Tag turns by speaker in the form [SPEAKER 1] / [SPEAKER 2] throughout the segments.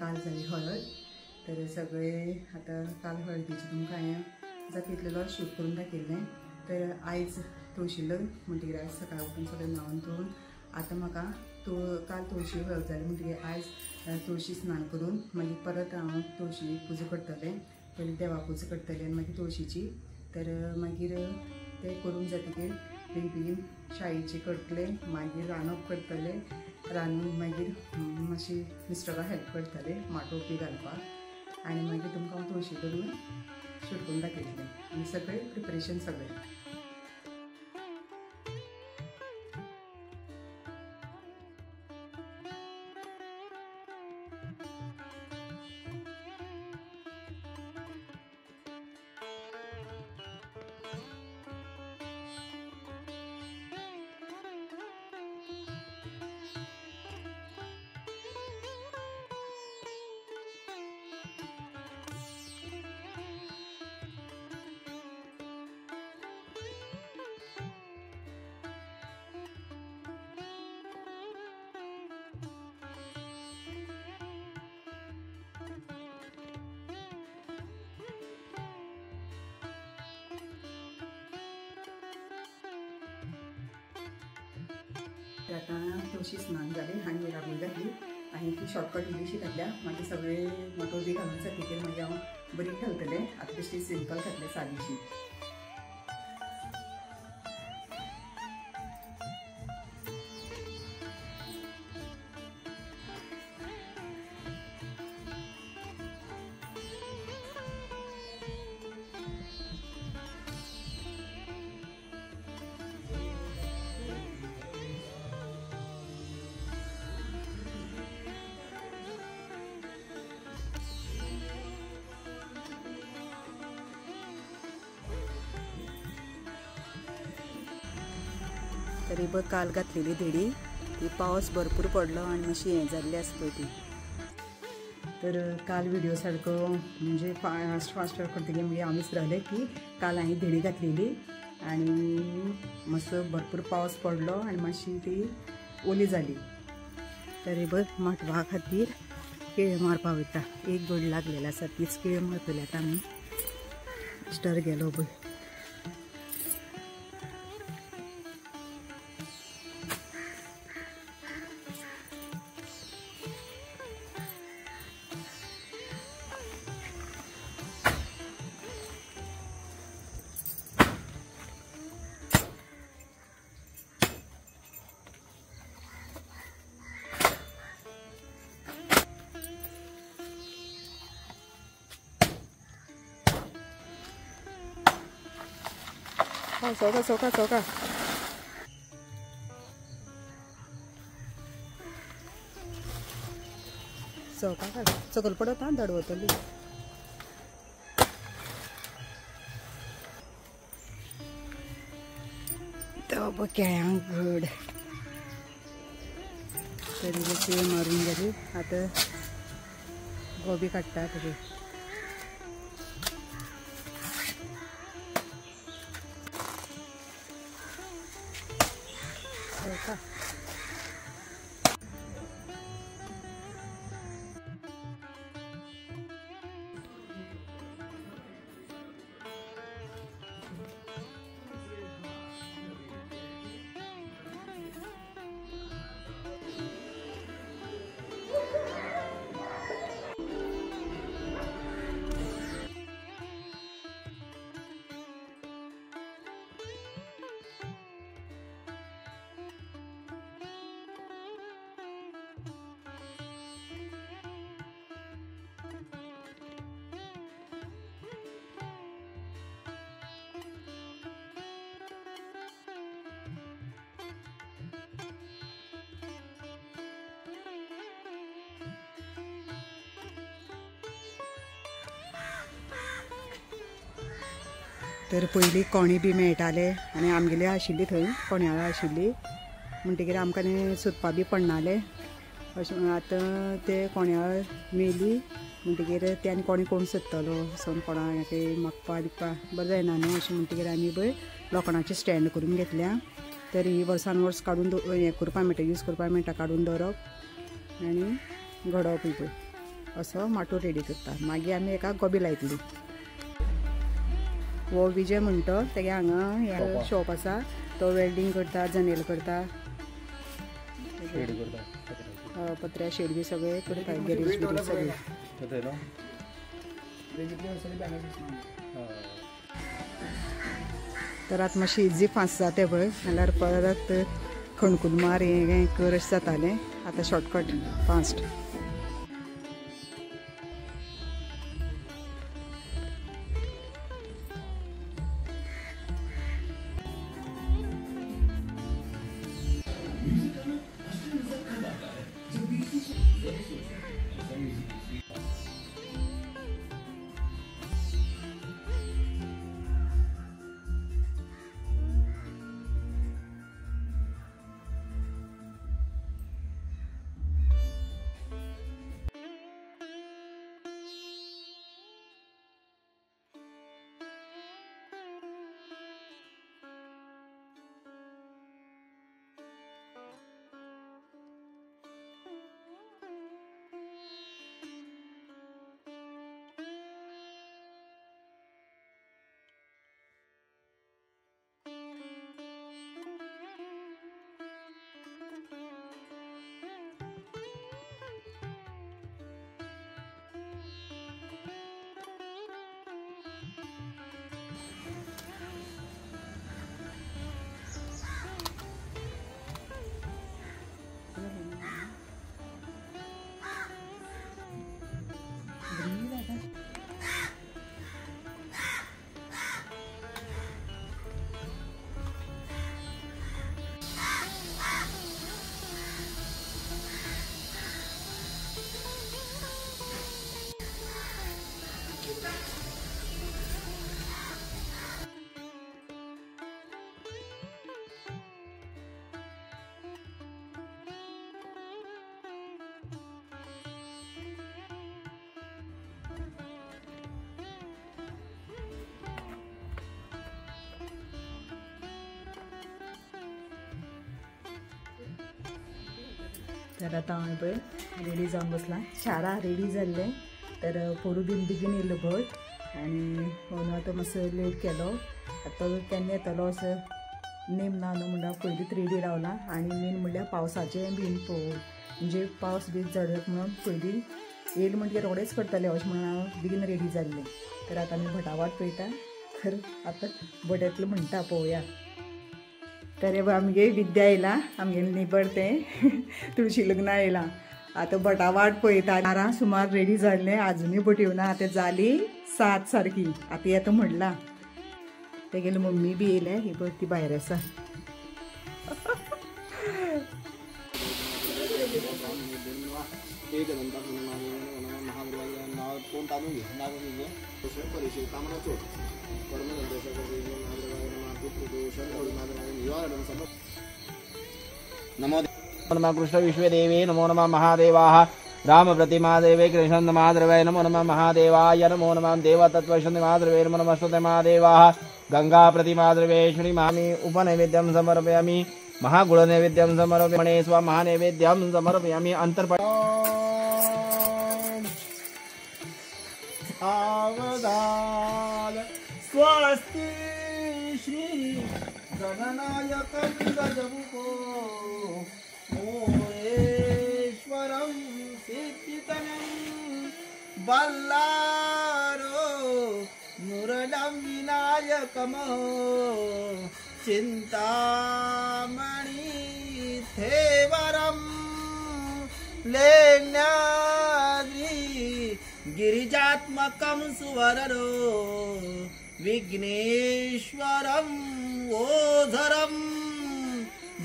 [SPEAKER 1] काल जाली हळद तर सगळे आता काल हळदीची तुमकां हांवें जातलेलो शूट करून दाखयल्लें तर आयज तुळशीलो म्हणटकीर आयज सकाळ उठून सगळें न्हावन धुवन आतां म्हाका काल तुळशी हळद जाली म्हणटकीर आयज तुळशी स्नान करून मागीर परत हांव तुळशी पुजा करतलें पयलीं देवा पुजा करतलें आनी मागीर तुळशीची तर मागीर तें करून जातकीर बेगीन शाळेचें करतलें मागीर रांदप करतलें रांदून मागीर मातशी मिस्टराक हेल्प करतलें माटोव बी घालपाक आनी मागीर तुमकां हांव तुळशी करून शूट करून दाखयतलें आनी सगळें प्रिपरेशन सगळें आतां तुळशी स्नान जालें आनी राबणी घातली आनी ती शॉर्टकट इल्लीशी घातल्या मागीर सगळें मोटो बी घालून जातकीर मागीर हांव बरी घालतलें आतां बेश्टी सिंपल घातलें सादीशी तरी बघ काल घातलेली धेडी ती पावस भरपूर पडलो आनी मातशी हें जाल्ली आसा पळय ती तर काल व्हिडिओ सारको म्हणजे फास्ट करतकीर मागीर हांव विसरलें की काल हांवें धेडी घातलेली आनी मातसो भरपूर पावस पडलो आनी मातशी ती ओली जाली तरी बघ माटवा खातीर केळी मारपा वयता एक गोड लागलेलो आसा तीच केळी मारतली आतां आमी स्टार गेलो पळय चौका चौका चौका चौका काढ सकल पडत हा दड वतली तो केळ्यांक घड तरी केळी मारून गेली आतां गोबी काडटा तरी तर पयलीं कोणी बी मेळटाले आनी आमगेली आशिल्ली थंय कोण्याळो आशिल्ली म्हणटकीर आमकां न्ही सोदपा बी पडनाले अशें आतां ते कोण्याळ मेली म्हणटकीर ते आनी कोण सोदतलो सोन कोणाक मागपा दिवपा बरें जायना न्हू अशें म्हणटकीर आमी पळय लोखंडाचें स्टँड करून घेतल्या तर ही वर्सान वर्स काडून हें करपा मेळटा यूज करपा मेळटा काडून दवरप आनी घडोवप पळय असो माटो रेडी करता. मागीर आमी एका गोबी लायतली. वो विजय म्हणतो तेगे हांगा हे शॉप आसा तो वेल्डिंग करता, जनेल करता, पत्र्या शेड बी सगळे करता, गॅरेज बी सगळे. तर आतां मातशी इजी फास्ट जाता पळय नाल्यार परत खणकूल मार हें कर अशें जातालें. आतां शॉर्टकट फास्ट. तर आतां हांव पळय रेडी जावन बसलां. शारा रेडी जाल्लें. तर पोरू बीन बेगीन येयलो भट आनी अंदू आतां मातसो लेट केलो. आतां केन्ना येतलो असो नेम ना न्हू म्हणल्यार पयलींच रेडी रावला. आनी मेन म्हणल्यार पावसाचें बीन म्हणजे पावस बी झडत म्हणून पयलीं येयलो म्हणटकीर रोखडेंच करतलें अशें म्हणून हांव बेगीन रेडी जाल्लें. तर आतां आमी भटा वाट पळयता. तर आतां भट येतलो म्हणटा पळोवया. तर आमगे विद्या येयला, आमगे नेबर तें तुळशी लग्ना येयलां. आतां भटा वाट पळयता. 12 सुमार रेडी जाल्लें आजुनूय भट येवना. आतां जाली 7 सारकी. आतां येता म्हणला. तेगेली मम्मी बी येयल्या. ही पळय ती भायर आसा.
[SPEAKER 2] नमो नमः कृष्ण विश्वदेवे नमो नमः महादेवाः राम प्रतिमा देवे कृष्ण महाद्रवे नमो नमः महादेवाय नमो नमः देवतत्वशन्ति महाद्रवे नमो नमः स्तुते महादेवाः गंगा प्रतिमा द्रवेश्वरी मामि उपनैवेद्यं समर्पयामि महागुण नैवेद्यं समर्पयामि स्व महानैवेद्यं समर्पयामि अंतर्पट सावधान स्वस्ति श्री गणनायकं गजमुखो मोरेश्वरं सिद्धितनं बल्लारो मुरलं विनायकम् चिन्तामणि थेवरं लेण्याद्रि गिरिजात्मकं सुवररो विघ्नेश्वरं ओधरं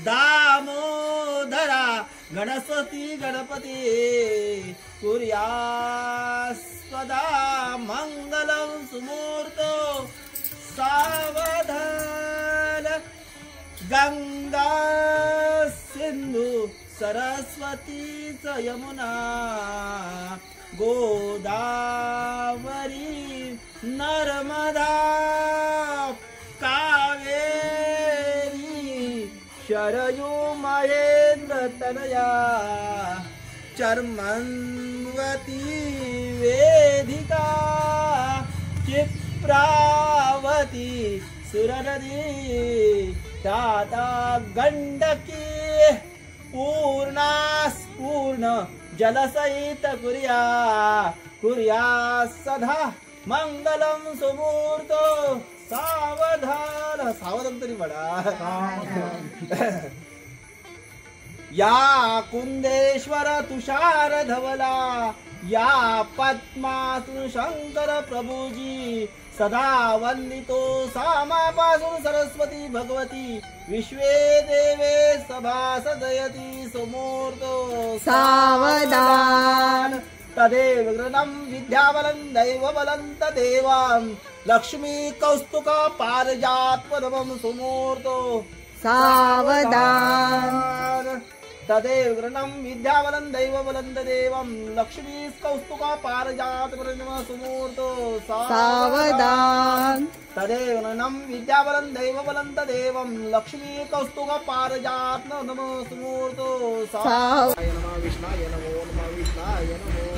[SPEAKER 2] दामोदरा गणपति गणपति कुर्यास्पदा मंगलं सुमूर्तो सावधान गंगा सिंधु सरस्वती च यमुना गोदावरी नर्मदा कावेरी शरयू महेंद्र तनया चर्मन्वती वेदिका क्षिप्रावती सुरनदी दाता गंडकी पूर्ण जलसहित कुर्या सदा मंगलम सुमूर्त सावधान तरी बडा या कुंदेश्वर तुषार धवला या पद्मातून शंकर प्रभुजी सदा वंदितो सामापासून सरस्वती भगवती विश्वे देवे सभासदयती सुमूर्तो
[SPEAKER 1] सावधान
[SPEAKER 2] तदेव गृणं विद्याबलं दैवबलं तदेवां लक्ष्मी कौस्तुक पारिजातपदमं सुमूर्तो
[SPEAKER 1] सावधान
[SPEAKER 2] तदेव गृणं विद्याबलं दैवबलं तदेवं लक्ष्मी कौस्तुक पारिजातपदमं सुमूर्तो
[SPEAKER 1] सावधान
[SPEAKER 2] तदेव गृणं विद्याबलं दैवबलं तदेवं लक्ष्मी कौस्तुक पारिजातपदमं सुमूर्तो सावधान नमः विष्णाय नमो नमः विष्णाय नमो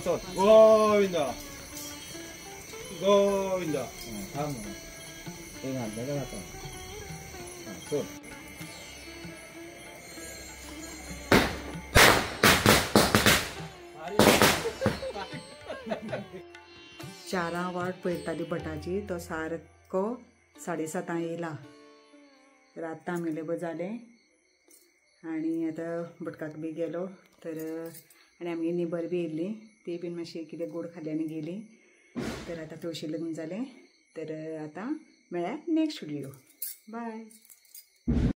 [SPEAKER 2] सोड गोविंद गोविंद थांब एक हात द्या का सोड
[SPEAKER 1] चारा वाट पळयताली भटाची तो सारको 7:30 येयला तर आतां आमगेले बी जालें आनी आतां भटकाक बी गेलो तर आनी आमगे नेबर बी येयल्ली ती बीन मातशी कितें गोड खाल्ली आनी गेली तर आतां तुळशी लग्न जालें तर आतां मेळ्ळ्या नेक्स्ट व्हिडियो बाय.